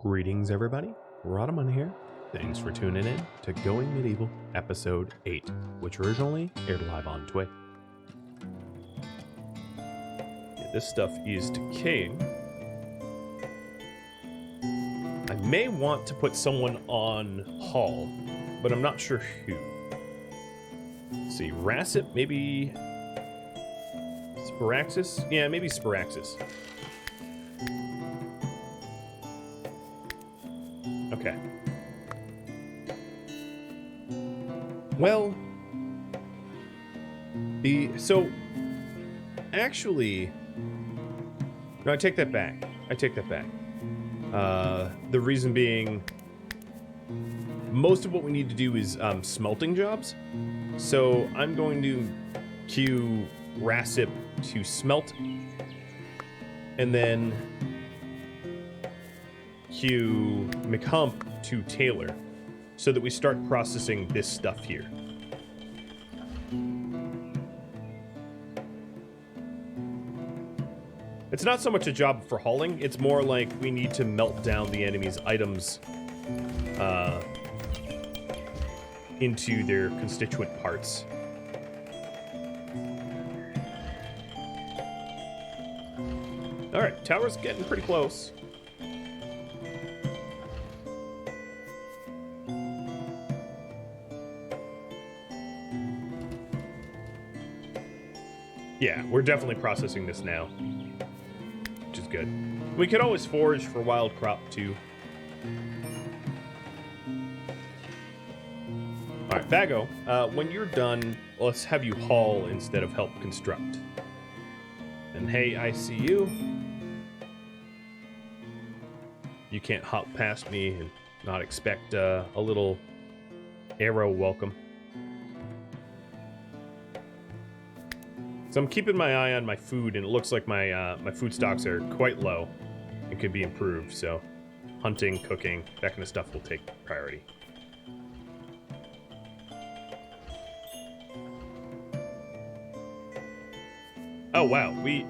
Greetings, everybody. Rhadamant here. Thanks for tuning in to Going Medieval Episode 8, which originally aired live on Twitch. Yeah, this stuff is decaying. I may want to put someone on Hall, but I'm not sure who. Let's see, Racet, maybe Spiraxis? Yeah, maybe Spiraxis. Okay. Well, actually, no, I take that back. The reason being, most of what we need to do is smelting jobs. So I'm going to queue Racip to smelt, and then queue McHump to tailor, so that we start processing this stuff here. It's not so much a job for hauling, it's more like we need to melt down the enemy's items into their constituent parts. Alright, tower's getting pretty close. Yeah, we're definitely processing this now, which is good. We could always forage for wild crop too. Alright, Vago, when you're done, let's have you haul instead of help construct. And hey, I see you. You can't hop past me and not expect a little arrow welcome. So I'm keeping my eye on my food, and it looks like my my food stocks are quite low and could be improved. So hunting, cooking, that kind of stuff will take priority. Oh wow, we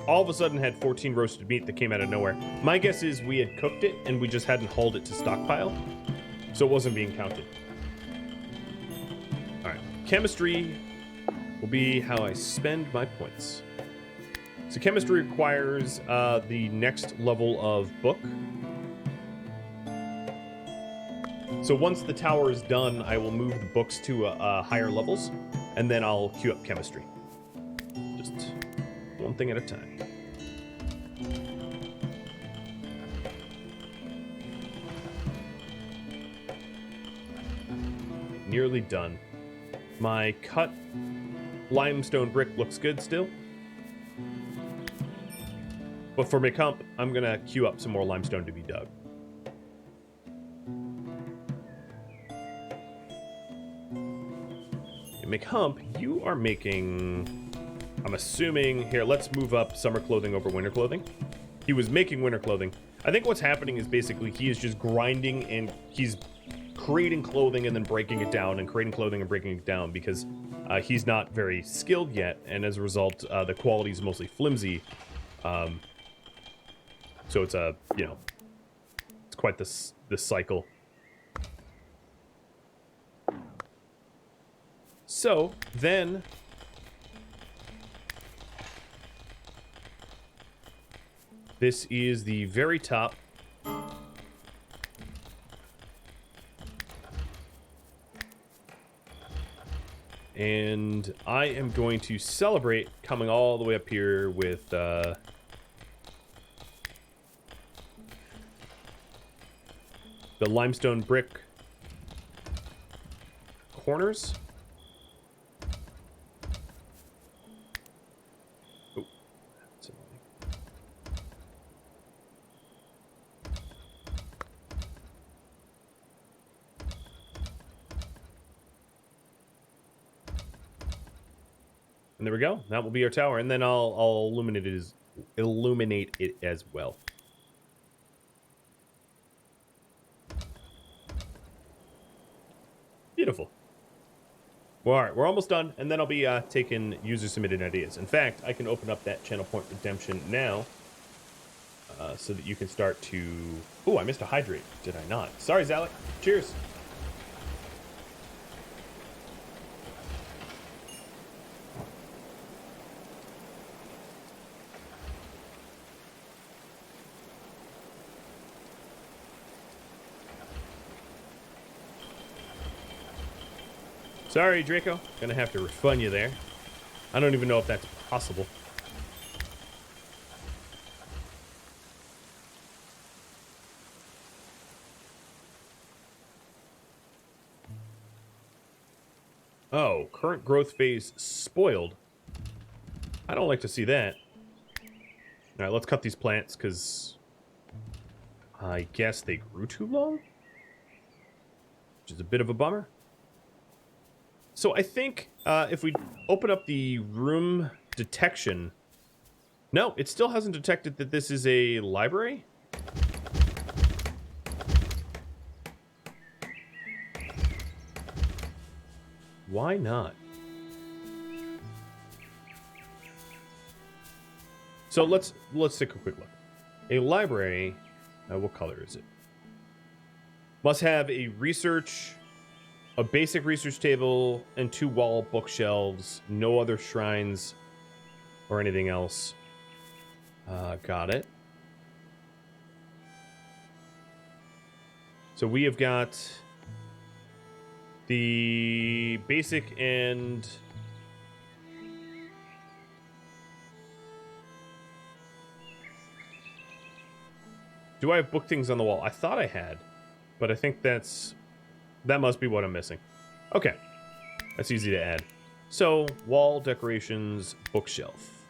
all of a sudden had 14 roasted meat that came out of nowhere. My guess is we had cooked it and we just hadn't hauled it to stockpile, so it wasn't being counted. All right, chemistry will be how I spend my points. So chemistry requires the next level of book. So once the tower is done, I will move the books to higher levels, and then I'll queue up chemistry. Just one thing at a time. Nearly done. My cut limestone brick looks good still. But for McHump, I'm gonna queue up some more limestone to be dug. And McHump, you are making, I'm assuming, here, let's move up summer clothing over winter clothing. He was making winter clothing. I think what's happening is basically he is just grinding, and he's creating clothing and then breaking it down, and creating clothing and breaking it down, because he's not very skilled yet, and as a result, the quality is mostly flimsy. So it's a, you know, it's quite this cycle. So then, this is the very top. And I am going to celebrate coming all the way up here with the limestone brick corners. Oh, that's annoying. And there we go. That will be our tower, and then I'll illuminate it as well. Beautiful. Well, all right, we're almost done, and then I'll be taking user-submitted ideas. In fact, I can open up that channel point redemption now. so that you can start to... Oh, I missed a hydrate, did I not? Sorry, Zalek. Cheers. Sorry, Draco. Gonna have to refund you there. I don't even know if that's possible. Oh, current growth phase spoiled. I don't like to see that. All right, let's cut these plants because I guess they grew too long, which is a bit of a bummer. So I think if we open up the room detection... No, it still hasn't detected that this is a library. Why not? So let's take a quick look. A library, what color is it? Must have a basic research table, and 2 wall bookshelves. No other shrines or anything else. Got it. So we have got the basic and... Do I have book things on the wall? I thought I had, but I think that must be what I'm missing. Okay, that's easy to add. So, wall decorations, bookshelf.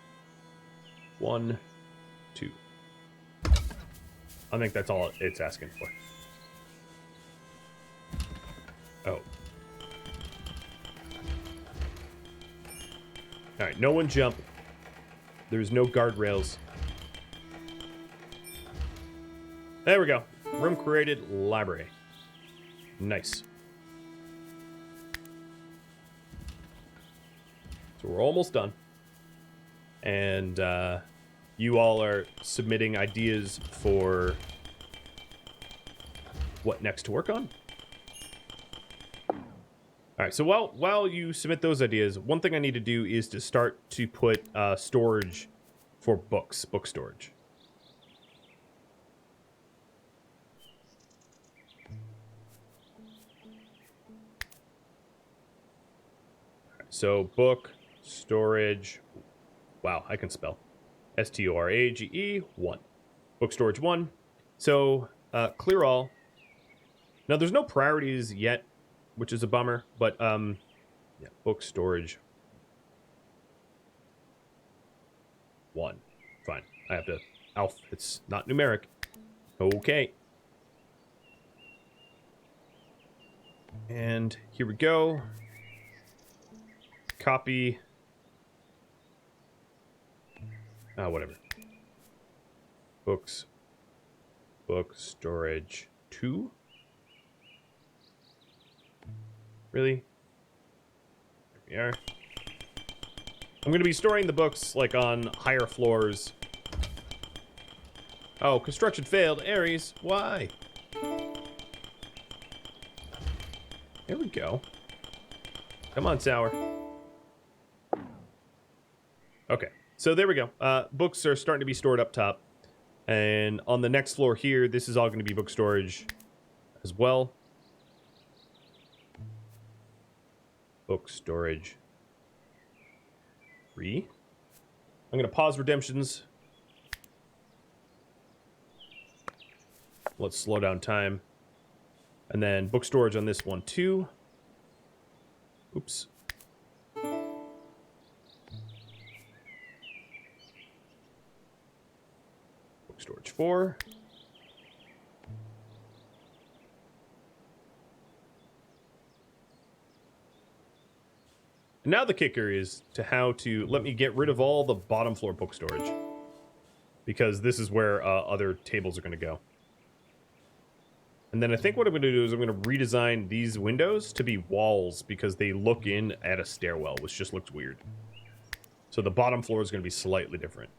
1, 2. I think that's all it's asking for. Oh. Alright, no one jump. There's no guardrails. There we go. Room created, library. Nice. So we're almost done. And you all are submitting ideas for what next to work on. All right, so while you submit those ideas, one thing I need to do is to start to put storage for books, book storage. So book storage, wow, I can spell. STORAGE 1. Book storage 1. So clear all. Now there's no priorities yet, which is a bummer, but yeah, book storage 1. Fine. I have to alpha. It's not numeric. Okay. And here we go. Copy. Whatever. Books. Book storage 2. Really? There we are. I'm going to be storing the books, like, on higher floors. Oh, construction failed. Ares, why? There we go. Come on, Sour. Okay, so there we go. Books are starting to be stored up top. And on the next floor here, this is all going to be book storage as well. Book storage 3. I'm going to pause redemptions. Let's slow down time. And then book storage on this one too. Oops. Book storage 4. And now the kicker is to how to let me get rid of all the bottom floor book storage, because this is where other tables are going to go. And then I think what I'm going to do is I'm going to redesign these windows to be walls because they look in at a stairwell, which just looks weird. So the bottom floor is going to be slightly different.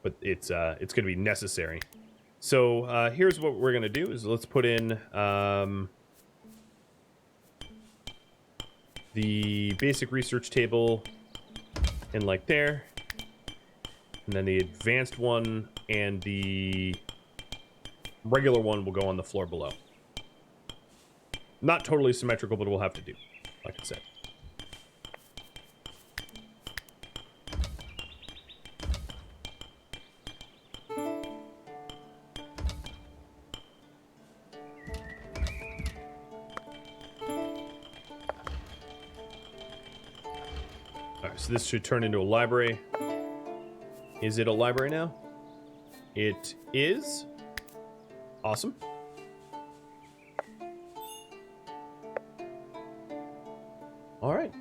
but it's going to be necessary. So here's what we're going to do is let's put in the basic research table in like there, and then the advanced one and the regular one will go on the floor below. Not totally symmetrical, but we'll have to do, like I said. Alright, so this should turn into a library. Is it a library now? It is. Awesome. All right.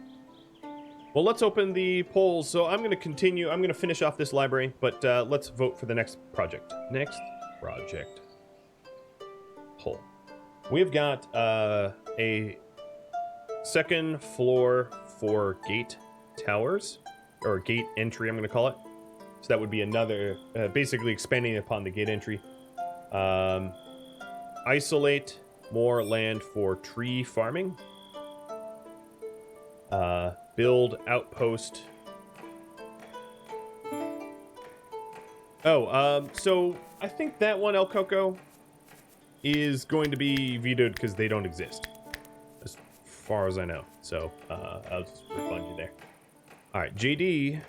Well, let's open the polls. So I'm going to continue. I'm going to finish off this library, but let's vote for the next project. Next project. Poll. We've got a second floor for gate towers, or gate entry, I'm going to call it. So that would be another, basically expanding upon the gate entry. Isolate more land for tree farming. Build outpost. So I think that one, El Coco, is going to be vetoed because they don't exist, as far as I know. So I'll just refund you there. All right, JD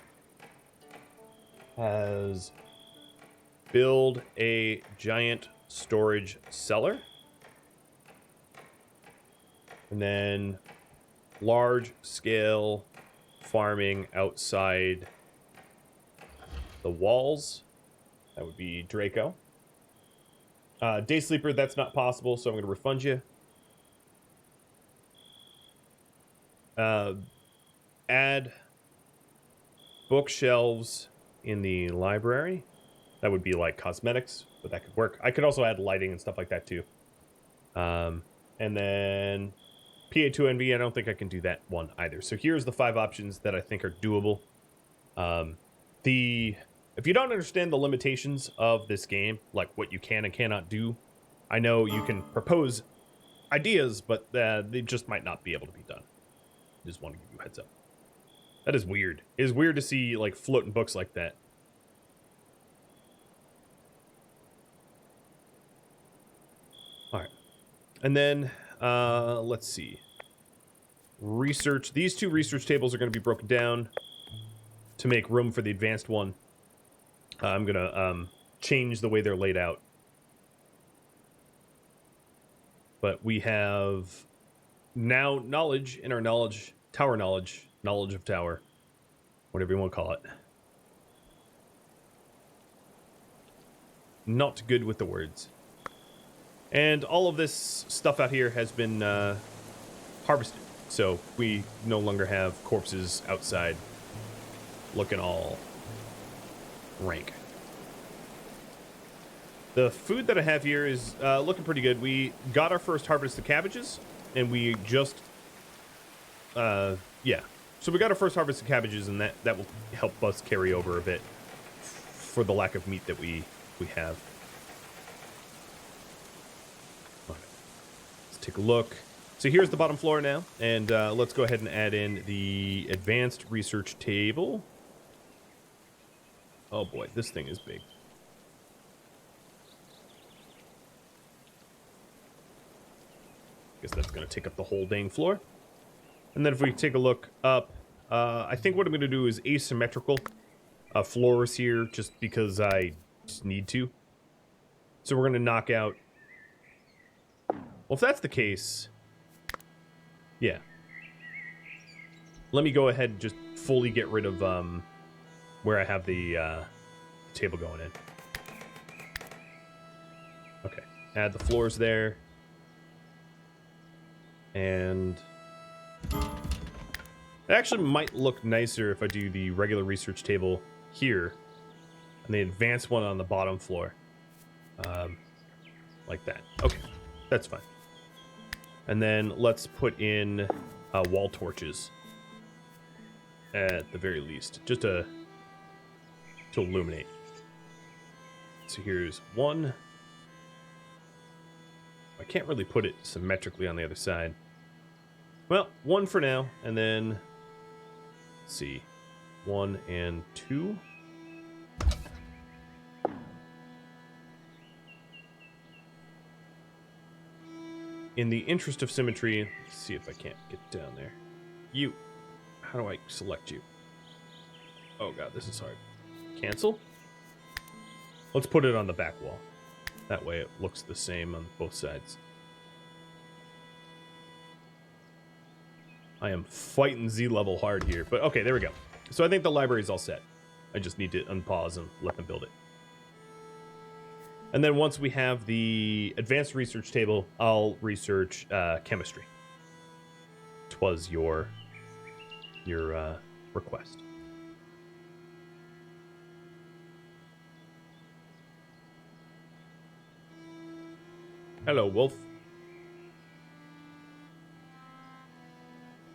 has build a giant storage cellar, and then large scale farming outside the walls. That would be Draco. Day sleeper, that's not possible, so I'm going to refund you. Add bookshelves in the library. That would be like cosmetics, but that could work. I could also add lighting and stuff like that too. And then PA2NV, I don't think I can do that one either. So here's the 5 options that I think are doable. If you don't understand the limitations of this game, like what you can and cannot do, I know you can propose ideas, but they just might not be able to be done. Just want to give you a heads up. That is weird. It is weird to see like floating books like that. All right. And then let's see. Research. These 2 research tables are going to be broken down to make room for the advanced one. I'm going to change the way they're laid out. But we have now knowledge in our knowledge, tower knowledge of tower, whatever you want to call it. Not good with the words. And all of this stuff out here has been harvested. So we no longer have corpses outside looking all rank. The food that I have here is looking pretty good. We got our first harvest of cabbages, and we just, yeah. So we got our first harvest of cabbages, and that will help us carry over a bit for the lack of meat that we have. Okay. Let's take a look. So here's the bottom floor now, and let's go ahead and add in the advanced research table. Oh boy, this thing is big. Guess that's going to take up the whole dang floor. And then if we take a look up, I think what I'm going to do is asymmetrical floors here, just because I just need to. So we're going to knock out... Well, if that's the case... Yeah. Let me go ahead and just fully get rid of where I have the table going in. Okay. Add the floors there. And it actually might look nicer if I do the regular research table here and the advanced one on the bottom floor. Like that. Okay, that's fine. And then let's put in wall torches at the very least, just to illuminate. so here's one. I can't really put it symmetrically on the other side. Well, one for now, and then, let's see, 1 and 2. In the interest of symmetry, let's see if I can't get down there. You, how do I select you? Oh god, this is hard. Cancel? Let's put it on the back wall. That way it looks the same on both sides. I am fighting Z-level hard here, but okay, there we go. So I think the library's all set. I just need to unpause and let them build it. And then once we have the advanced research table, I'll research chemistry. 'Twas your request. Hello, Wolf.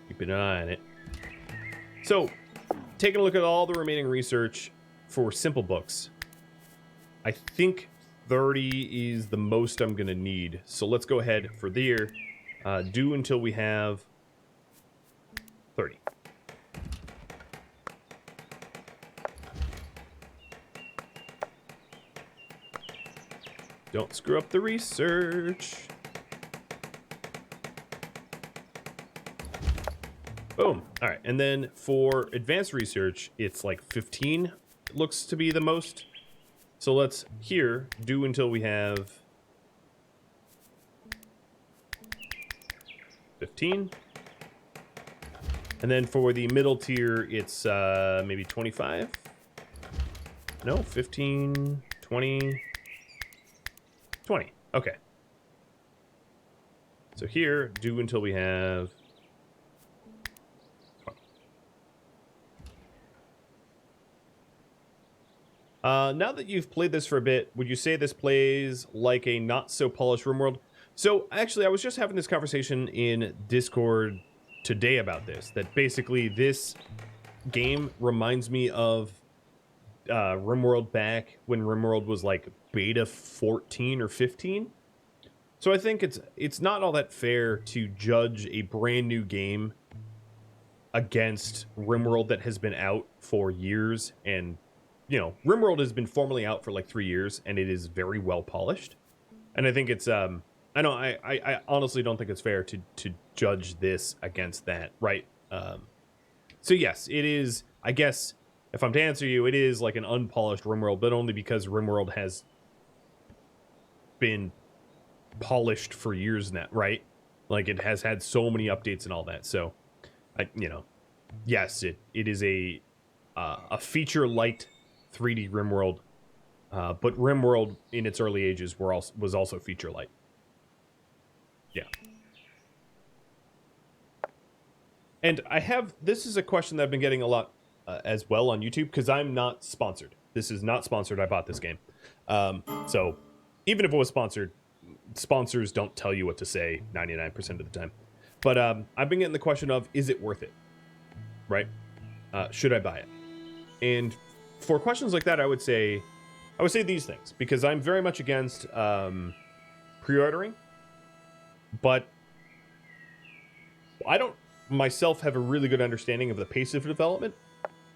Keeping an eye on it. So, taking a look at all the remaining research for simple books, I think 30 is the most I'm going to need. So let's go ahead for the year. Do until we have 30. Don't screw up the research. Boom. All right. And then for advanced research, it's like 15 looks to be the most. So let's here do until we have 15. And then for the middle tier, it's maybe 25. No, 15, 20, 20. Okay. So here, do until we have 20. Now that you've played this for a bit, would you say this plays like a not-so-polished RimWorld? So, actually, I was just having this conversation in Discord today about this, that basically this game reminds me of RimWorld back when RimWorld was like beta 14 or 15. So I think it's not all that fair to judge a brand new game against RimWorld that has been out for years. And, you know, RimWorld has been formally out for like 3 years and it is very well polished. And I think it's I honestly don't think it's fair to judge this against that, right? So yes, it is, I guess, if I'm to answer you, it is like an unpolished RimWorld, but only because RimWorld has been polished for years now, right? Like it has had so many updates and all that. So, yes, it is a feature light 3D RimWorld, but RimWorld in its early ages was also feature light. Yeah. And this is a question that I've been getting a lot as well on YouTube, because I'm not sponsored. This is not sponsored. I bought this game. So even if it was sponsored, sponsors don't tell you what to say 99% of the time. But I've been getting the question of, is it worth it? Right? Should I buy it? And for questions like that, I would say these things, because I'm very much against pre-ordering. But I don't myself have a really good understanding of the pace of development.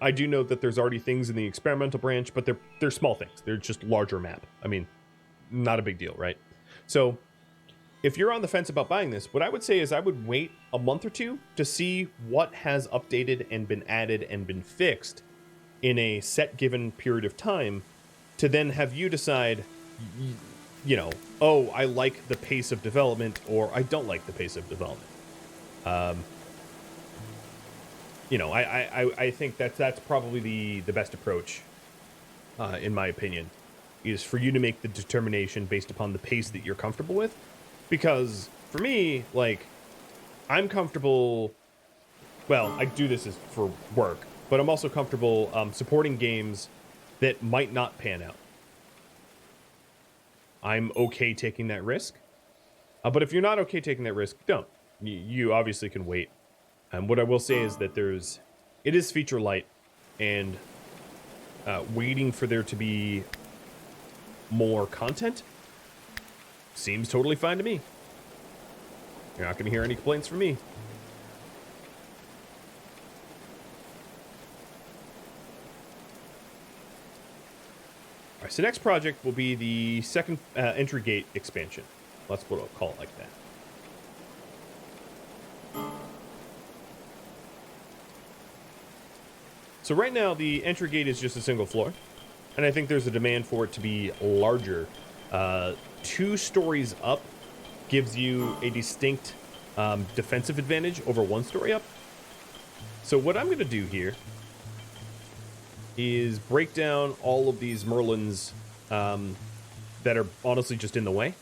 I do know that there's already things in the experimental branch, but they're small things. They're just larger map. I mean, not a big deal, right? So if you're on the fence about buying this, what I would say is I would wait a month or two to see what has updated and been added and been fixed in a set given period of time, to then have you decide, oh, I like the pace of development, or I don't like the pace of development. I think that's probably the best approach, in my opinion, is for you to make the determination based upon the pace that you're comfortable with. Because for me, like, I'm comfortable, well, I do this for work, but I'm also comfortable supporting games that might not pan out. I'm okay taking that risk. But if you're not okay taking that risk, don't. You obviously can wait. And what I will say is that it is feature light, and waiting for there to be more content, seems totally fine to me. You're not going to hear any complaints from me. All right, so next project will be the second entry gate expansion. Let's call it like that. So right now, the entry gate is just a single floor, and I think there's a demand for it to be larger. 2 stories up gives you a distinct defensive advantage over 1 story up. So what I'm going to do here is break down all of these Merlins that are honestly just in the way.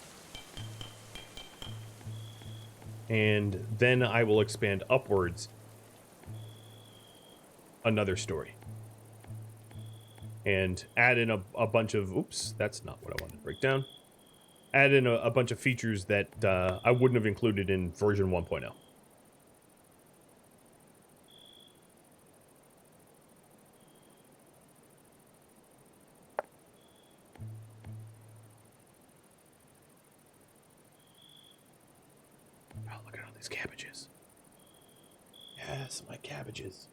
And then I will expand upwards another story. And add in a bunch of... Oops, that's not what I wanted to break down. Add in a bunch of features that I wouldn't have included in version 1.0. Oh, look at all these cabbages. Yes, my cabbages.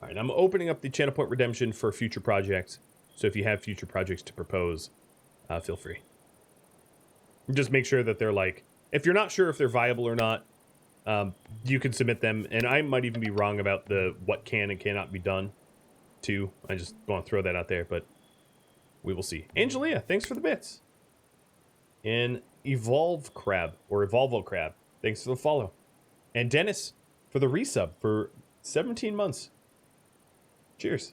All right, I'm opening up the Channel Point Redemption for future projects. So if you have future projects to propose, feel free. Just make sure that they're like, if you're not sure if they're viable or not, you can submit them. And I might even be wrong about what can and cannot be done, too. I just want to throw that out there, but we will see. Angelia, thanks for the bits. And Evolvo Crab, thanks for the follow. And Dennis for the resub for 17 months. Cheers.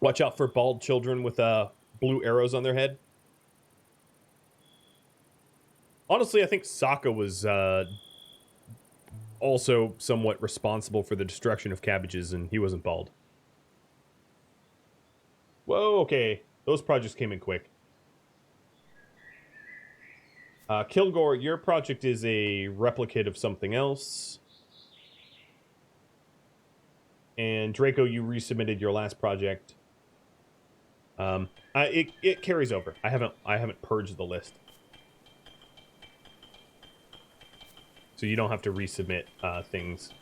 Watch out for bald children with blue arrows on their head. Honestly, I think Sokka was also somewhat responsible for the destruction of cabbages, and he wasn't bald. Whoa, okay. Those projects came in quick. Kilgore, your project is a replicate of something else. And Draco, you resubmitted your last project. It carries over. I haven't purged the list, so you don't have to resubmit things.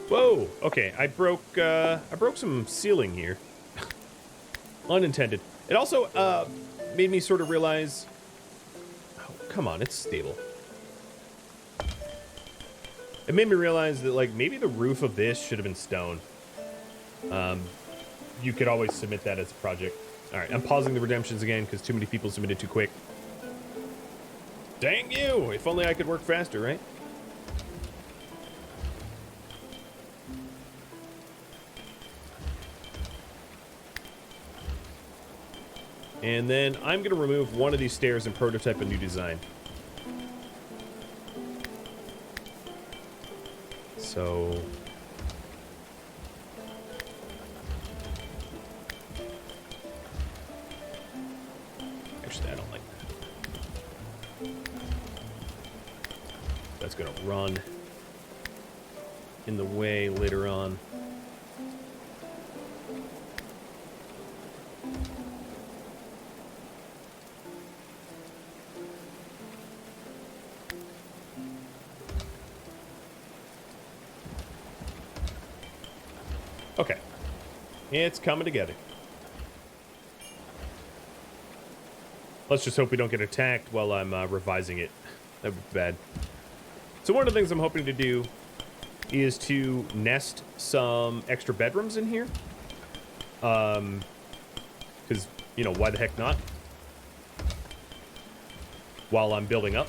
Whoa. Okay, I broke some ceiling here. Unintended. It also made me sort of realize. Oh, come on, it's stable. It made me realize that, like, maybe the roof of this should have been stone. You could always submit that as a project. All right, I'm pausing the redemptions again because too many people submitted too quick. Dang you! If only I could work faster, right? And then I'm going to remove one of these stairs and prototype a new design. So... actually, I don't like that. That's going to run in the way later on. Okay, it's coming together. Let's just hope we don't get attacked while I'm revising it. That would be bad. So one of the things I'm hoping to do is to nest some extra bedrooms in here. Because, you know, why the heck not? While I'm building up.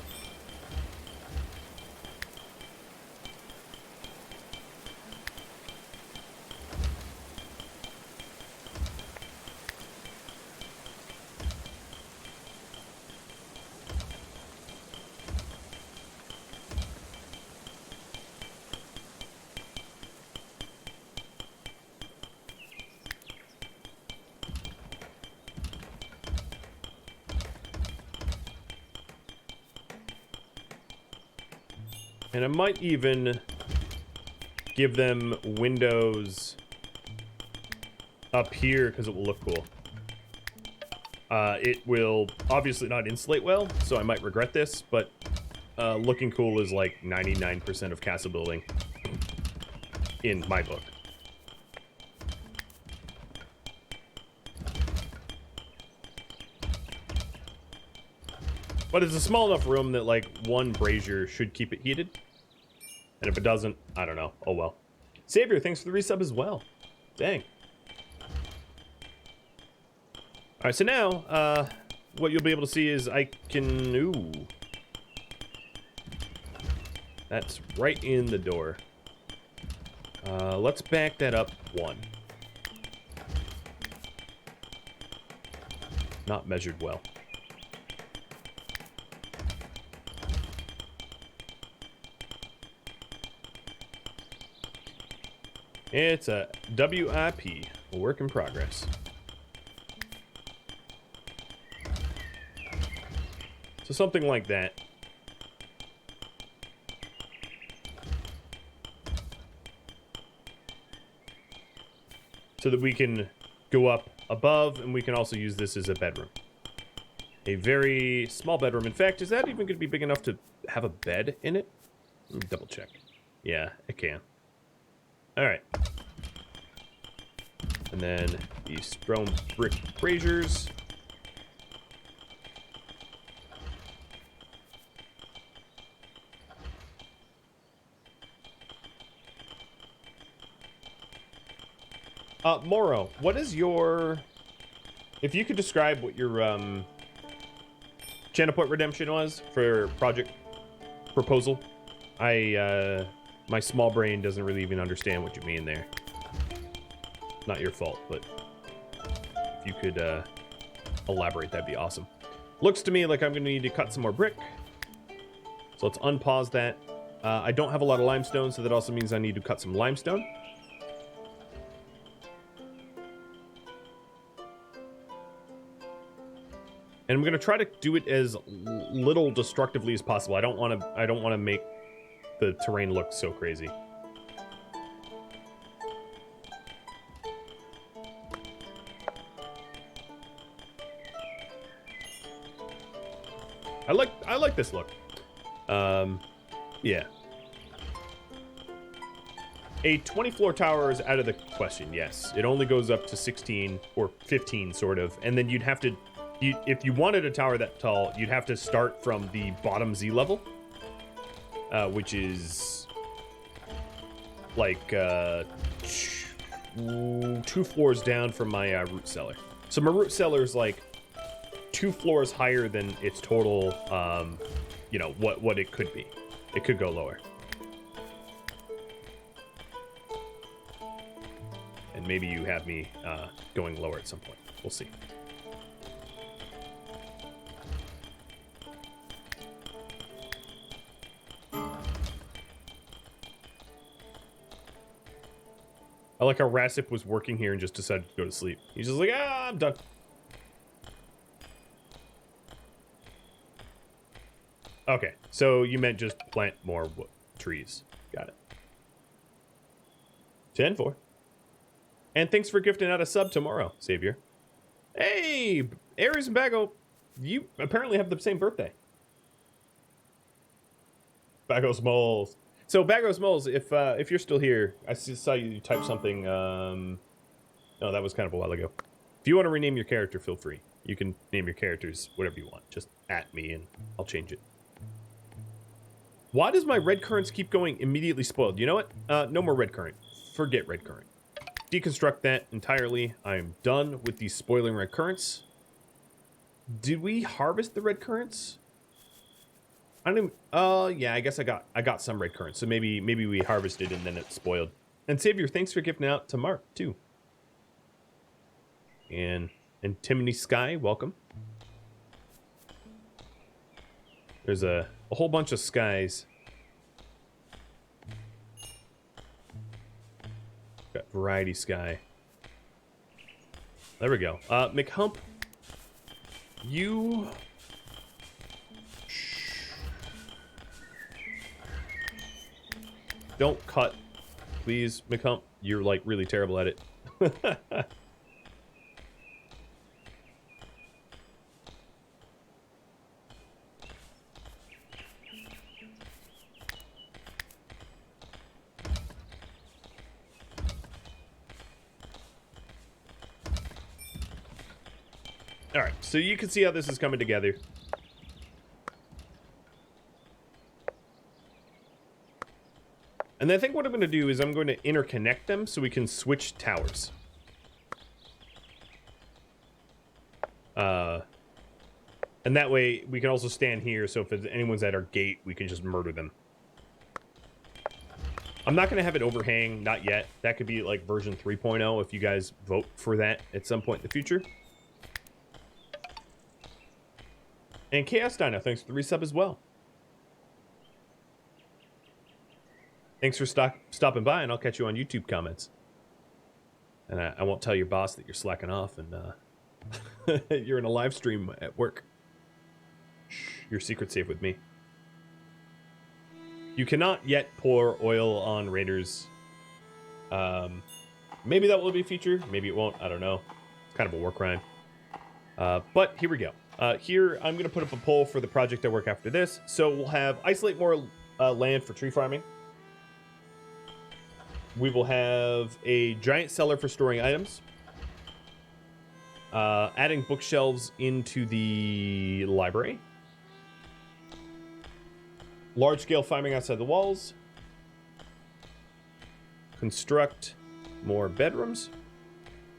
And I might even give them windows up here because it will look cool. It will obviously not insulate well, so I might regret this, but looking cool is like 99% of castle building in my book. But it's a small enough room that like one brazier should keep it heated. And if it doesn't, I don't know. Oh well. Savior, thanks for the resub as well. Dang. Alright, so now, what you'll be able to see is I can... Ooh. That's right in the door. Let's back that up one. Not measured well. It's a WIP, a work in progress. So something like that. So that we can go up above, and we can also use this as a bedroom. A very small bedroom. In fact, is that even going to be big enough to have a bed in it? Let me double check. Yeah, it can. Alright. And then the stone brick braziers. Moro, what is your... If you could describe what your, channel point redemption was for project proposal. My small brain doesn't really even understand what you mean there. Not your fault, but if you could, elaborate, that'd be awesome. Looks to me like I'm gonna need to cut some more brick. So let's unpause that. I don't have a lot of limestone, so that also means I need to cut some limestone. And I'm gonna try to do it as little destructively as possible. I don't want to make the terrain look so crazy. I like this look. Yeah. A 20-floor tower is out of the question. Yes, it only goes up to 16 or 15, sort of, and then you'd have to. If you wanted a tower that tall, you'd have to start from the bottom Z level, which is like 2 floors down from my root cellar. So my root cellar is like 2 floors higher than its total, you know, what it could be. It could go lower. And maybe you have me going lower at some point. We'll see. I like how Rasip was working here and just decided to go to sleep. He's just like, I'm done. Okay, so you meant just plant more trees. Got it. 10-4. And thanks for gifting out a sub tomorrow, Savior. Hey, Aries and Bago, you apparently have the same birthday. Bago Smalls. So, Bagos Moles, if you're still here, I saw you type something, no, that was kind of a while ago. If you want to rename your character, feel free. You can name your characters whatever you want. Just at me and I'll change it. Why does my red currents keep going immediately spoiled? You know what? No more red current. Forget red current. Deconstruct that entirely. I am done with these spoiling red currents. Did we harvest the red currents? I don't even, yeah, I guess I got some red currants, so maybe we harvested and then it spoiled. And Savior, thanks for gifting out to Mark too. And Timothy Sky, welcome. There's a whole bunch of skies. Got variety sky. There we go. McHump, you... don't cut, please, McHump. You're like really terrible at it. All right, so you can see how this is coming together. And I think what I'm going to do is I'm going to interconnect them so we can switch towers. And that way we can also stand here, so if anyone's at our gate, we can just murder them. I'm not going to have it overhang, not yet. That could be like version 3.0 if you guys vote for that at some point in the future. And Chaos Dino, thanks for the resub as well. Thanks for stopping by, and I'll catch you on YouTube comments. And I won't tell your boss that you're slacking off and you're in a live stream at work. Shh, your secret's safe with me. You cannot yet pour oil on raiders. Maybe that will be a feature. Maybe it won't. I don't know. It's kind of a war crime. But here we go. Here, I'm going to put up a poll for the project I work after this. So we'll have isolate more land for tree farming. We will have a giant cellar for storing items. Adding bookshelves into the library. Large-scale farming outside the walls. Construct more bedrooms.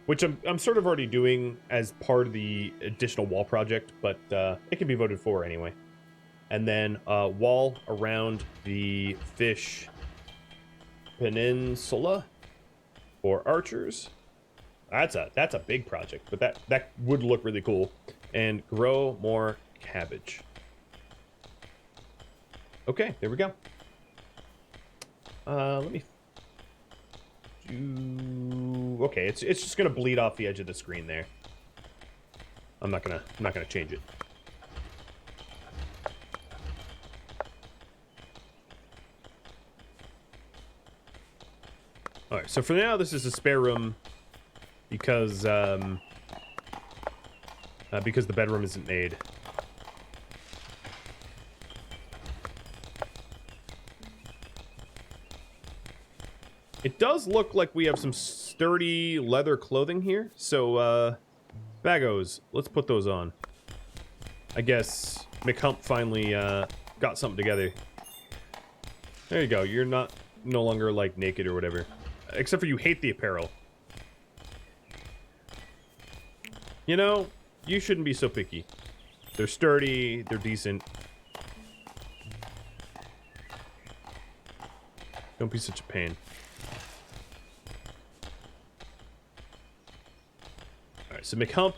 Which I'm sort of already doing as part of the additional wall project, but it can be voted for anyway. And then wall around the fish peninsula for archers. That's a big project, but that would look really cool. And grow more cabbage. Okay, there we go. Let me do. Okay, it's just gonna bleed off the edge of the screen there. I'm not gonna change it. All right, so for now, this is a spare room because the bedroom isn't made. It does look like we have some sturdy leather clothing here, so bagos, let's put those on. I guess McHump finally got something together. There you go. You're no longer like naked or whatever. Except for you hate the apparel. You know, you shouldn't be so picky. They're sturdy, they're decent. Don't be such a pain. Alright, so McHump,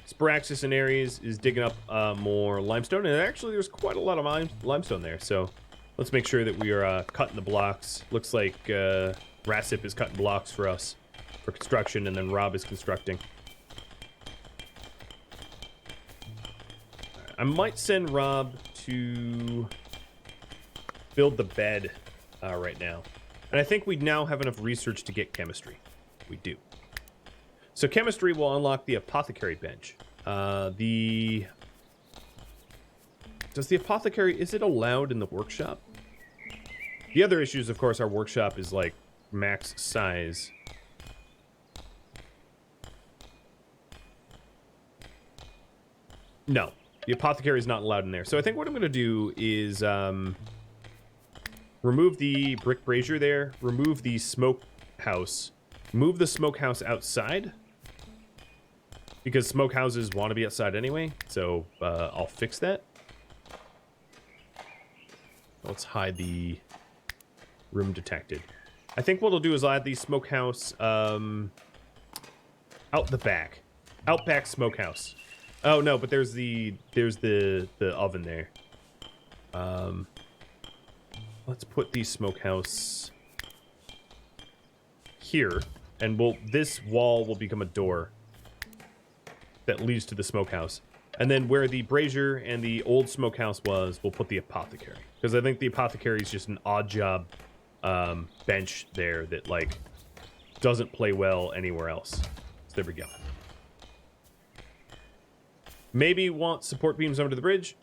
Spraxis and Ares is digging up more limestone. And actually, there's quite a lot of limestone there. So let's make sure that we are cutting the blocks. Looks like Rasip is cutting blocks for us for construction, and then Rob is constructing. I might send Rob to build the bed right now. And I think we now have enough research to get chemistry. We do. So chemistry will unlock the apothecary bench. Does the apothecary, is it allowed in the workshop? The other issues, of course, our workshop is like max size. No, the apothecary is not allowed in there. So I think what I'm going to do is remove the brick brazier there, remove the smoke house, move the smokehouse outside, because smokehouses want to be outside anyway, so I'll fix that. Let's hide the room detected. I think what I'll do is I'll add the smokehouse out the back. Outback smokehouse. Oh no, but there's the oven there. Let's put the smokehouse here, and this wall will become a door that leads to the smokehouse. And then where the brazier and the old smokehouse was, we'll put the apothecary. Because I think the apothecary is just an odd job bench there that, like, doesn't play well anywhere else. So there we go. Maybe want support beams under the bridge.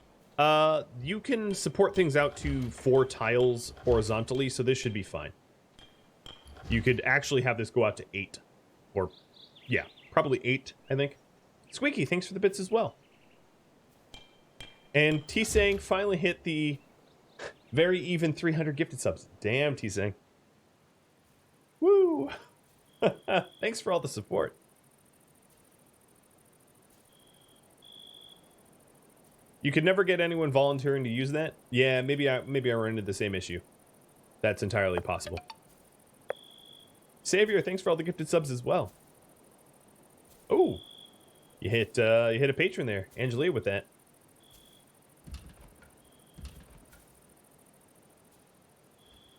You can support things out to 4 tiles horizontally, so this should be fine. You could actually have this go out to 8. Or, yeah, probably 8, I think. Squeaky, thanks for the bits as well. And T-Sang finally hit the very even 300 gifted subs. Damn, T-Sang. Woo! Thanks for all the support. You could never get anyone volunteering to use that? Yeah, maybe I run into the same issue. That's entirely possible. Savior, thanks for all the gifted subs as well. Oh, you hit a patron there, Angelia, with that.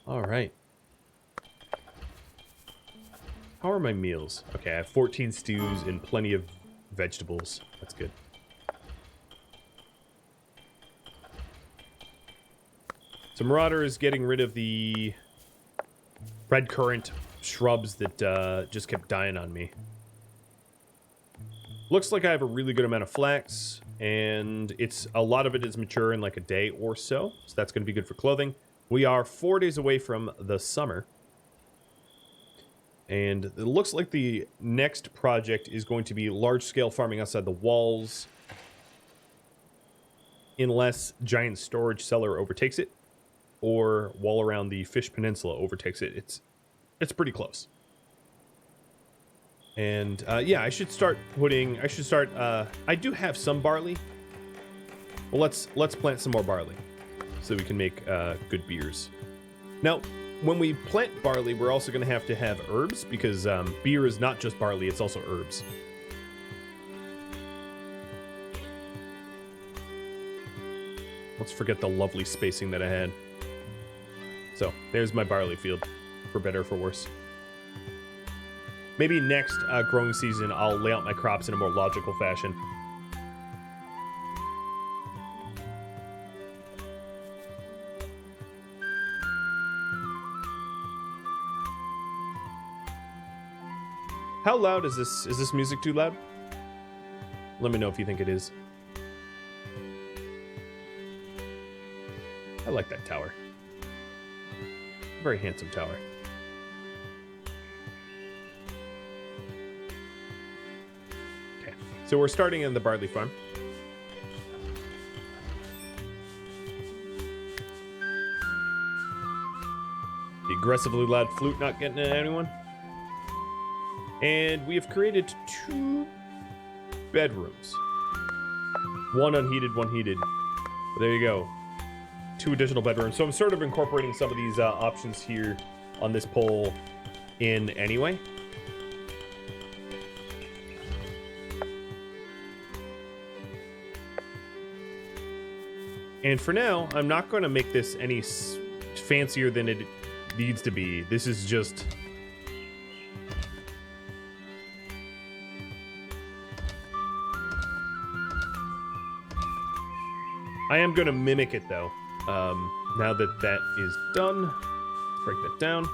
All right. How are my meals? Okay, I have 14 stews and plenty of vegetables. That's good. So Marauder is getting rid of the red currant shrubs that just kept dying on me. Looks like I have a really good amount of flax, and a lot of it is mature in like a day or so, so that's going to be good for clothing. We are 4 days away from the summer, and it looks like the next project is going to be large-scale farming outside the walls, unless giant storage cellar overtakes it, or wall around the Fish Peninsula overtakes it. It's pretty close. And yeah, I do have some barley. Well, let's plant some more barley so we can make good beers. Now, when we plant barley, we're also going to have herbs, because beer is not just barley, it's also herbs. Let's forget the lovely spacing that I had. So, there's my barley field, for better or for worse. Maybe next growing season, I'll lay out my crops in a more logical fashion. How loud is this? Is this music too loud? Let me know if you think it is. I like that tower. Very handsome tower. Okay, so we're starting in the barley farm. The aggressively loud flute not getting at anyone. And we have created 2 bedrooms. One unheated, one heated. But there you go. 2 additional bedrooms. So I'm sort of incorporating some of these options here on this poll in anyway. And for now, I'm not going to make this any fancier than it needs to be. This is just... I am going to mimic it, though. Now that that is done, let's break that down.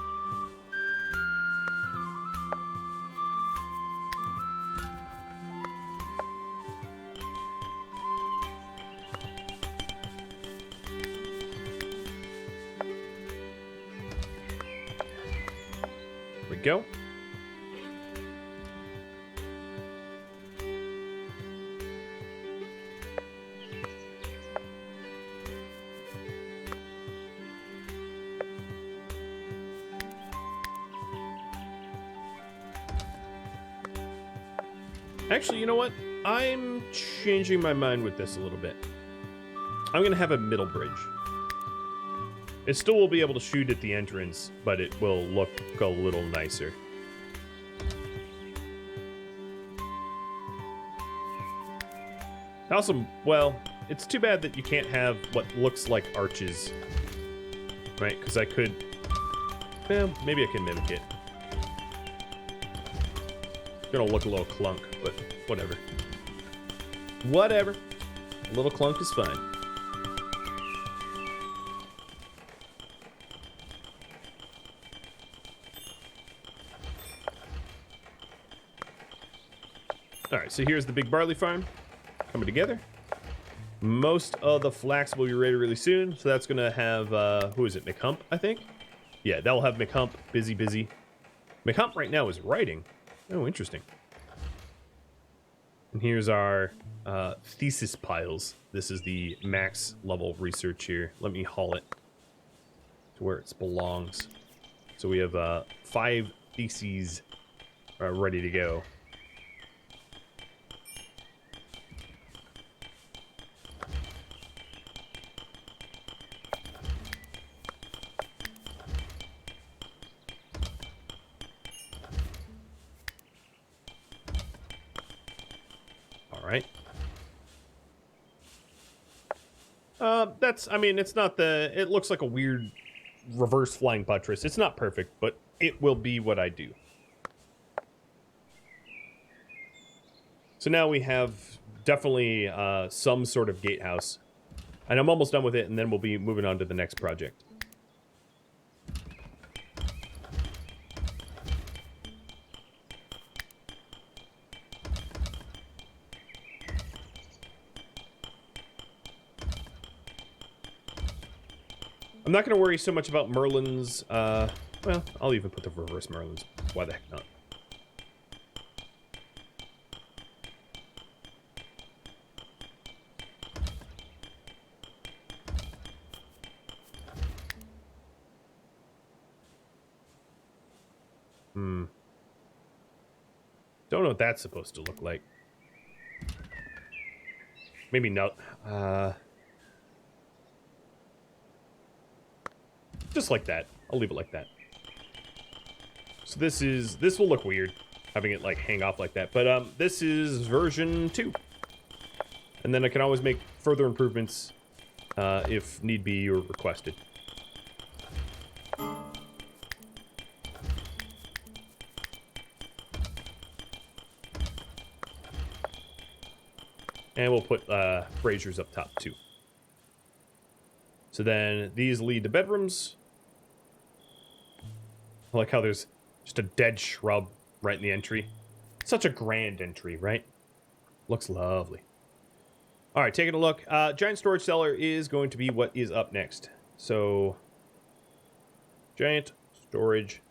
There we go. Actually, you know what? I'm changing my mind with this a little bit. I'm going to have a middle bridge. It still will be able to shoot at the entrance, but it will look a little nicer. Also, well, it's too bad that you can't have what looks like arches. Right? Because I could... Well, maybe I can mimic it. Gonna look a little clunk, but whatever. Whatever. A little clunk is fine. All right, so here's the big barley farm coming together. Most of the flax will be ready really soon, so that's gonna have who is it, McHump, I think? Yeah, that'll have McHump busy. McHump right now is writing. Oh, interesting. And here's our thesis piles. This is the max level research here. Let me haul it to where it belongs. So we have 5 theses ready to go. Right. I mean, it's not it looks like a weird reverse flying buttress. It's not perfect, but it will be what I do. So now we have definitely some sort of gatehouse. And I'm almost done with it, and then we'll be moving on to the next project. I'm not going to worry so much about Merlin's, well, I'll even put the reverse Merlins. Why the heck not? Don't know what that's supposed to look like. Maybe not. Just like that. I'll leave it like that. So this will look weird, having it like hang off like that. But this is version 2. And then I can always make further improvements if need be or requested. And we'll put braziers up top too. So then these lead to bedrooms. I like how there's just a dead shrub right in the entry. Such a grand entry, right? Looks lovely. All right, taking a look. Giant storage cellar is going to be what is up next. So, giant storage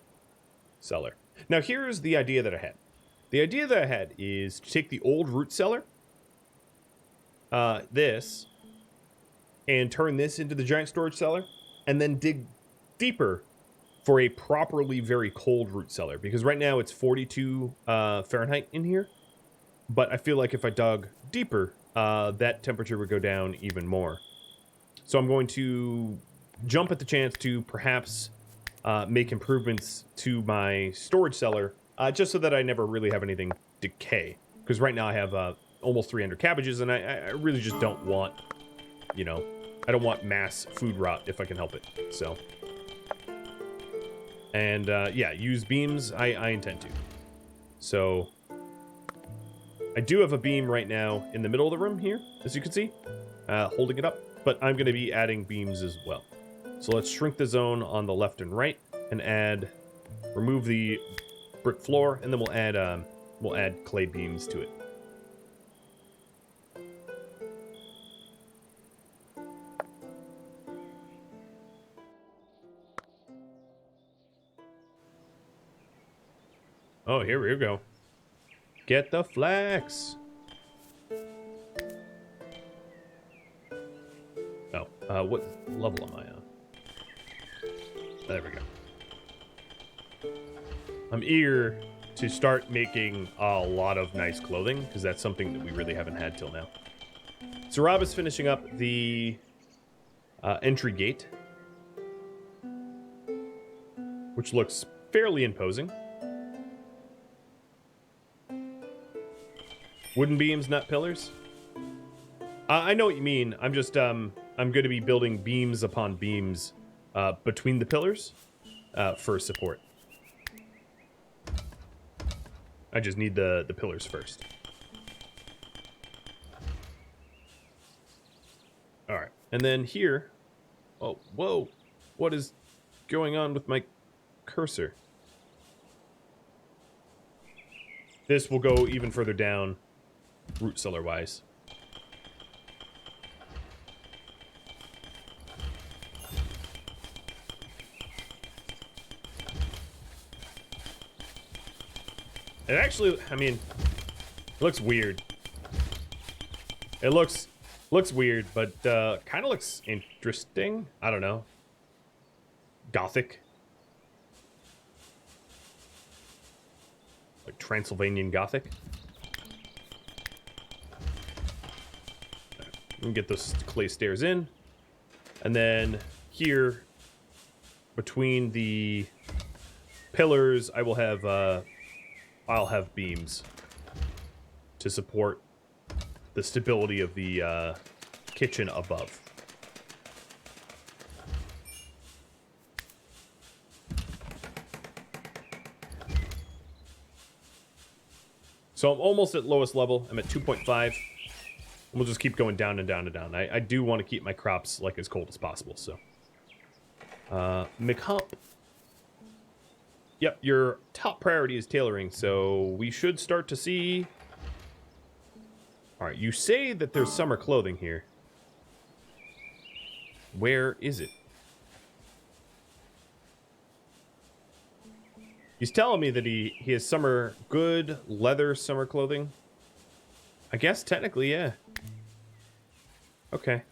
cellar. Now, here's the idea that I had. The idea that I had is to take the old root cellar, this, and turn this into the giant storage cellar, and then dig deeper for a properly very cold root cellar, because right now it's 42 Fahrenheit in here, but I feel like if I dug deeper, that temperature would go down even more. So I'm going to jump at the chance to perhaps make improvements to my storage cellar, just so that I never really have anything decay, because right now I have almost 300 cabbages, and I really just don't want, you know, I don't want mass food rot if I can help it, so... And, yeah, use beams, I intend to. So, I do have a beam right now in the middle of the room here, as you can see, holding it up, but I'm going to be adding beams as well. So let's shrink the zone on the left and right, and remove the brick floor, and then we'll add clay beams to it. Oh, here we go. Get the flax. Oh, what level am I on? There we go. I'm eager to start making a lot of nice clothing, because that's something that we really haven't had till now. So Rob is finishing up the entry gate, which looks fairly imposing. Wooden beams, not pillars? I know what you mean. I'm just, I'm going to be building beams upon beams between the pillars for support. I just need the pillars first. Alright, and then here... Oh, whoa! What is going on with my cursor? This will go even further down root cellar wise. It actually, I mean, it looks weird. It looks weird, but kind of looks interesting. I don't know. Gothic. Like Transylvanian Gothic. We can get those clay stairs in. And then here, between the pillars, I will have, I'll have beams to support the stability of the kitchen above. So I'm almost at lowest level. I'm at 2.5. We'll just keep going down and down and down. I do want to keep my crops like as cold as possible, so. McHump. Yep, your top priority is tailoring, so we should start to see... Alright, you say that there's summer clothing here. Where is it? He's telling me that he has summer, good leather summer clothing. I guess technically, yeah. Okay.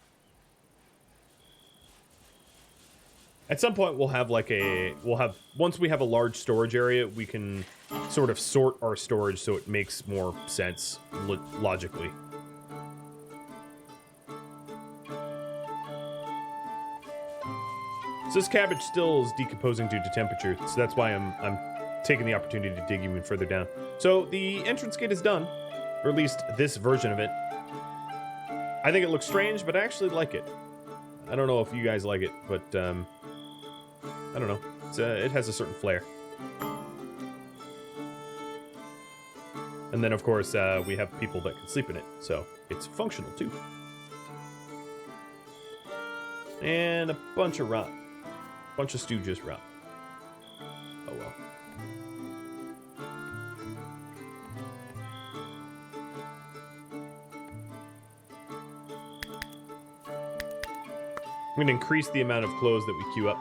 At some point we'll have like once we have a large storage area, we can sort of sort our storage so it makes more sense logically. So this cabbage still is decomposing due to temperature, so that's why I'm taking the opportunity to dig even further down. So the entrance gate is done, or at least this version of it. I think it looks strange, but I actually like it. I don't know if you guys like it, but I don't know. It has a certain flair. And then, of course, we have people that can sleep in it, so it's functional, too. And a bunch of rot. Bunch of stew just rot. Oh, well. I'm going to increase the amount of clothes that we queue up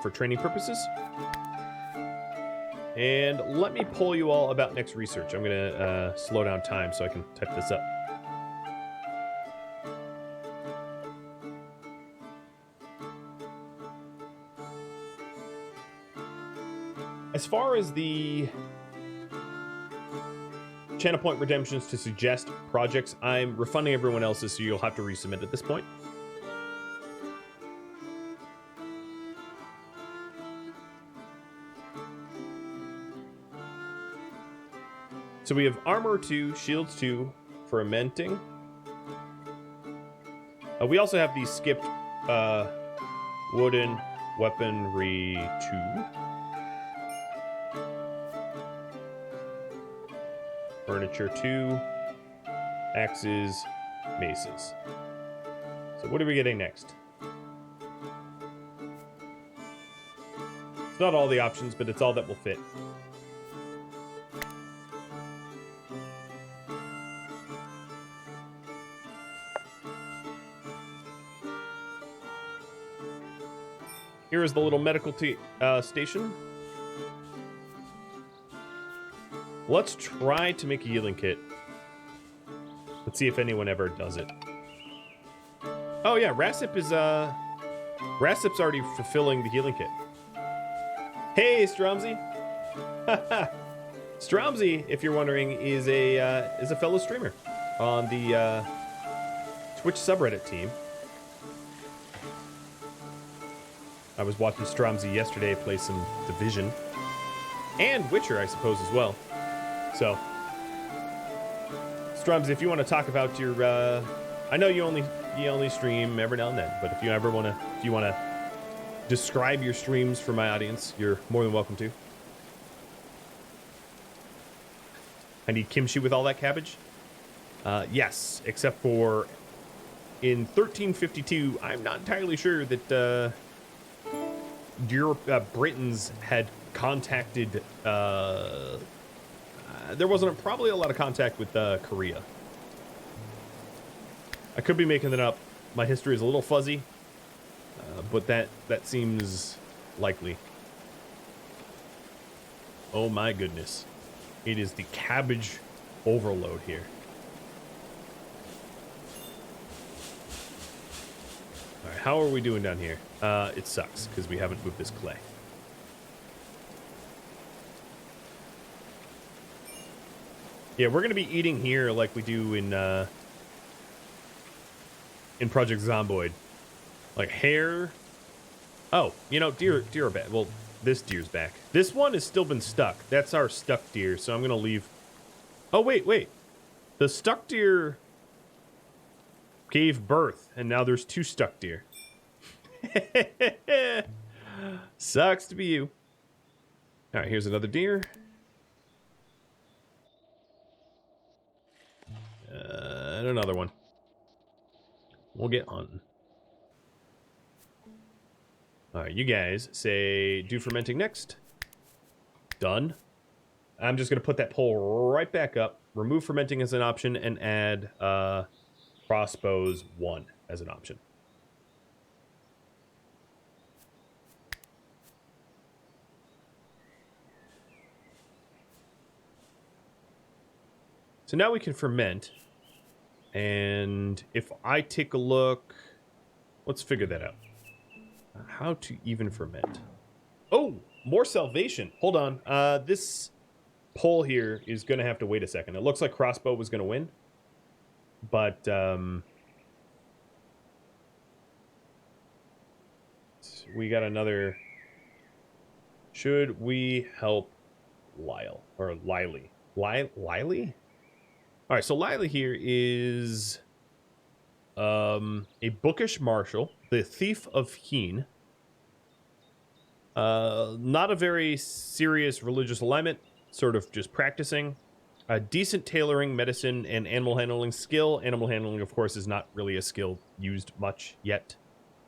for training purposes. And let me poll you all about next research. I'm going to slow down time so I can type this up. As far as the channel point redemptions to suggest projects, I'm refunding everyone else's, so you'll have to resubmit at this point. So we have armor 2, shields 2, fermenting. We also have the skipped wooden weaponry 2. Furniture 2, axes, maces. So what are we getting next? It's not all the options, but it's all that will fit. Here is the little medical station. Let's try to make a healing kit. Let's see if anyone ever does it. Oh yeah, Rasip's already fulfilling the healing kit. Hey, Stromzy. Stromzy, if you're wondering, is a fellow streamer on the Twitch subreddit team. I was watching Stromzy yesterday play some Division and Witcher, I suppose, as well. So, Strums, if you want to talk about your, I know you only stream every now and then, but if you want to describe your streams for my audience, you're more than welcome to. I need kimchi with all that cabbage. Yes, except for in 1352, I'm not entirely sure that Britons had contacted. There wasn't probably a lot of contact with Korea. I could be making that up. My history is a little fuzzy, but that seems likely. Oh my goodness. It is the cabbage overload here. Alright, how are we doing down here? It sucks, because we haven't moved this clay. Yeah, we're going to be eating here like we do in Project Zomboid. Like hair. Oh, you know, deer are back. Well, this deer's back. This one has still been stuck. That's our stuck deer, so I'm going to leave. Oh, wait. The stuck deer gave birth, and now there's 2 stuck deer. Sucks to be you. All right, here's another deer. And another one. We'll get hunting. Alright, you guys say do fermenting next. Done. I'm just going to put that pole right back up. Remove fermenting as an option and add crossbows 1 as an option. So now we can ferment. And if I take a look, let's figure that out. How to even ferment. Oh, more salvation. Hold on. This poll here is going to have to wait a second. It looks like crossbow was going to win. But, we got another. Should we help Lyle? Or Lily? Lily? All right, so Lila here is a bookish marshal, the Thief of Heen. Not a very serious religious alignment, sort of just practicing. A decent tailoring, medicine, and animal handling skill. Animal handling, of course, is not really a skill used much yet.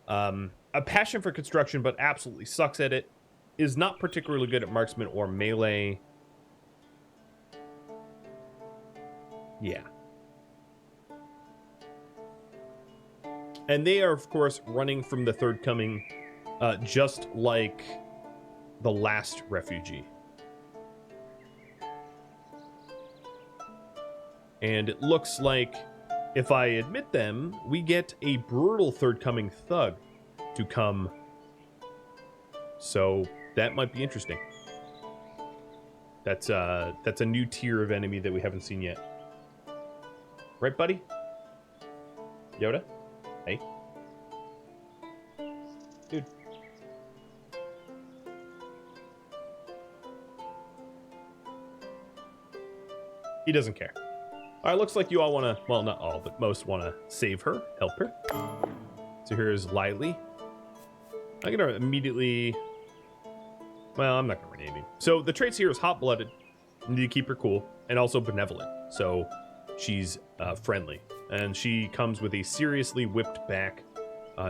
A passion for construction, but absolutely sucks at it. Is not particularly good at marksman or melee. Yeah. And they are, of course, running from the Third Coming, just like the last refugee. And it looks like, if I admit them, we get a brutal Third Coming thug to come. So that might be interesting. That's a new tier of enemy that we haven't seen yet. Right, buddy? Yoda? Hey. Dude. He doesn't care. Alright, looks like you all want to, well, not all, but most want to save her, help her. So here's Lily. I'm going to immediately, well, I'm not going to rename him. So the traits here is hot-blooded, need to keep her cool, and also benevolent. So she's friendly, and she comes with a seriously whipped back,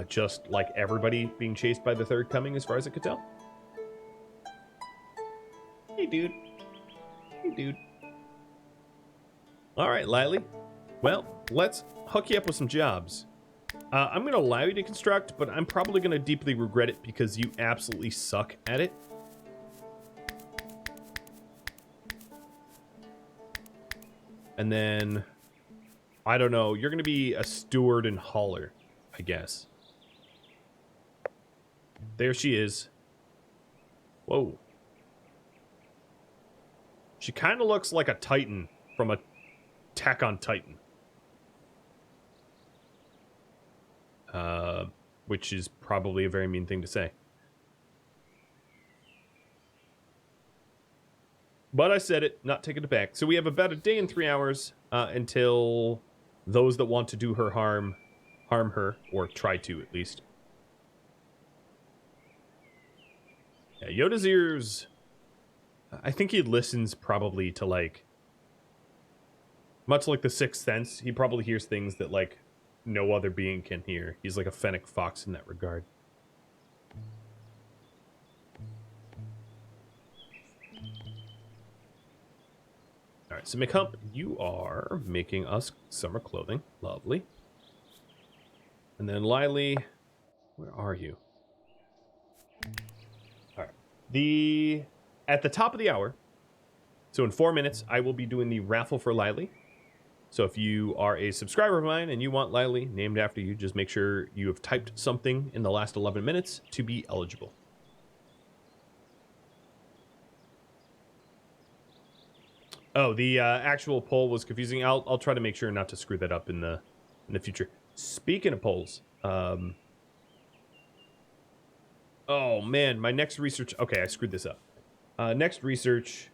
just like everybody being chased by the Third Coming, as far as I could tell. Hey, dude. Hey, dude. All right, Lily. Well, let's hook you up with some jobs. I'm going to allow you to construct, but I'm probably going to deeply regret it because you absolutely suck at it. And then, I don't know, you're going to be a steward and hauler, I guess. There she is. Whoa. She kind of looks like a Titan from Attack on Titan. Which is probably a very mean thing to say. But I said it, not taking it back. So we have about a day and 3 hours until those that want to do her harm her, or try to at least. Yeah, Yoda's ears, I think he listens probably to, like, much like the Sixth Sense, he probably hears things that, like, no other being can hear. He's like a fennec fox in that regard. so McHump, you are making us summer clothing. Lovely. And then Lily, where are you? All right. At the top of the hour, so in 4 minutes, I will be doing the raffle for Lily. So if you are a subscriber of mine and you want Lily named after you, just make sure you have typed something in the last 11 minutes to be eligible. Oh, the actual poll was confusing. I'll try to make sure not to screw that up in the future. Speaking of polls, oh man, my next research. Okay, I screwed this up. Next research.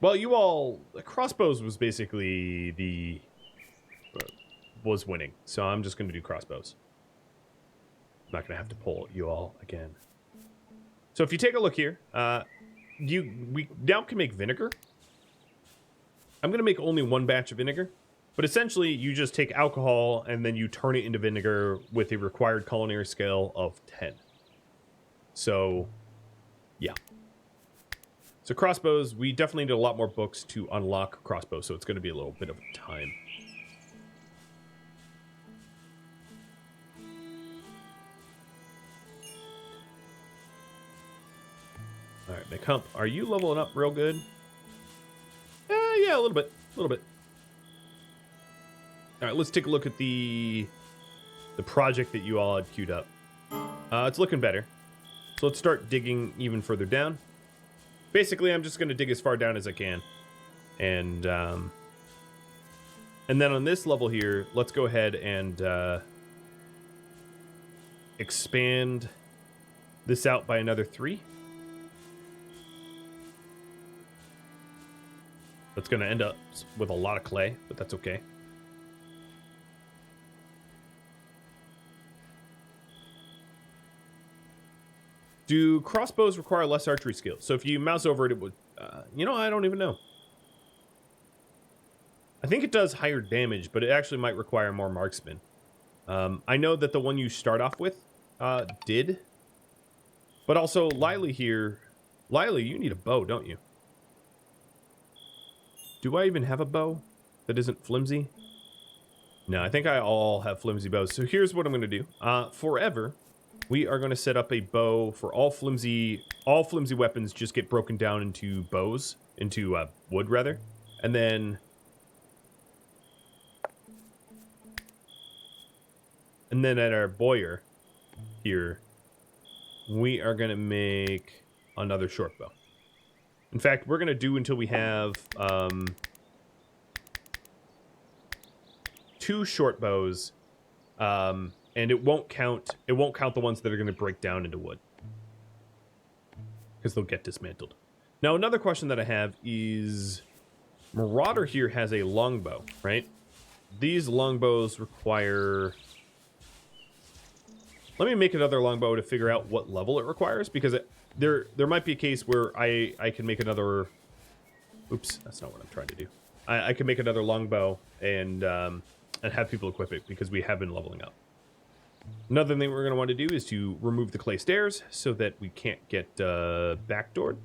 Well, you all, crossbows was basically was winning, so I'm just going to do crossbows. I'm not going to have to poll you all again. So if you take a look here, we now can make vinegar. I'm going to make only one batch of vinegar, but essentially you just take alcohol and then you turn it into vinegar with a required culinary scale of 10. So, yeah. So crossbows, we definitely need a lot more books to unlock crossbows, so it's going to be a little bit of time. All right, McHump, are you leveling up real good? Yeah, a little bit. All right, let's take a look at the project that you all had queued up. It's looking better. So let's start digging even further down. Basically, I'm just going to dig as far down as I can. And then on this level here, let's go ahead and expand this out by another 3. That's going to end up with a lot of clay, but that's okay. Do crossbows require less archery skills? So if you mouse over it, it would... I don't even know. I think it does higher damage, but it actually might require more marksman. I know that the one you start off with did. But also, Lily here... Lily, you need a bow, don't you? Do I even have a bow that isn't flimsy? No, I think I all have flimsy bows. So here's what I'm going to do. Forever... we are going to set up a bow for all flimsy weapons just get broken down into bows, into wood rather. And then at our boyer here, we are going to make another short bow. In fact, we're going to do until we have 2 short bows. And it won't count the ones that are going to break down into wood, because they'll get dismantled. Now, another question that I have is, Marauder here has a longbow, right? These longbows require... Let me make another longbow to figure out what level it requires, because there might be a case where I can make another... Oops, that's not what I'm trying to do. I can make another longbow and have people equip it, because we have been leveling up. Another thing we're going to want to do is to remove the clay stairs so that we can't get backdoored.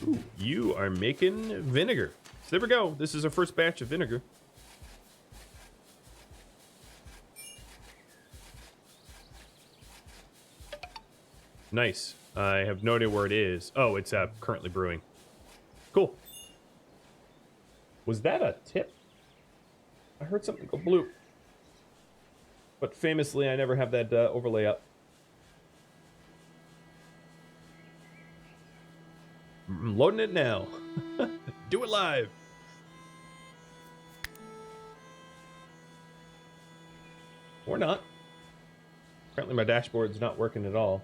Ooh, you are making vinegar. So there we go. This is our first batch of vinegar. Nice. I have no idea where it is. Oh, it's currently brewing. Cool. Was that a tip? I heard something go bloop. But famously, I never have that overlay up. I'm loading it now. Do it live. Or not. Apparently my dashboard's not working at all.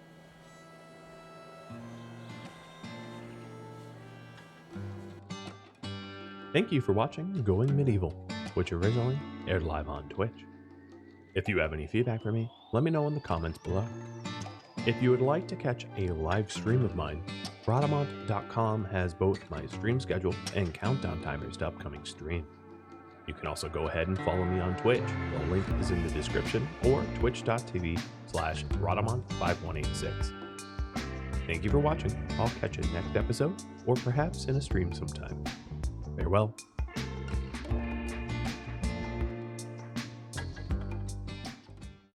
Thank you for watching Going Medieval, which originally aired live on Twitch. If you have any feedback for me, let me know in the comments below. If you would like to catch a live stream of mine, Rhadamant.com has both my stream schedule and countdown timers to upcoming streams. You can also go ahead and follow me on Twitch. The link is in the description, or twitch.tv/Rhadamant5186. Thank you for watching. I'll catch you next episode, or perhaps in a stream sometime. Farewell.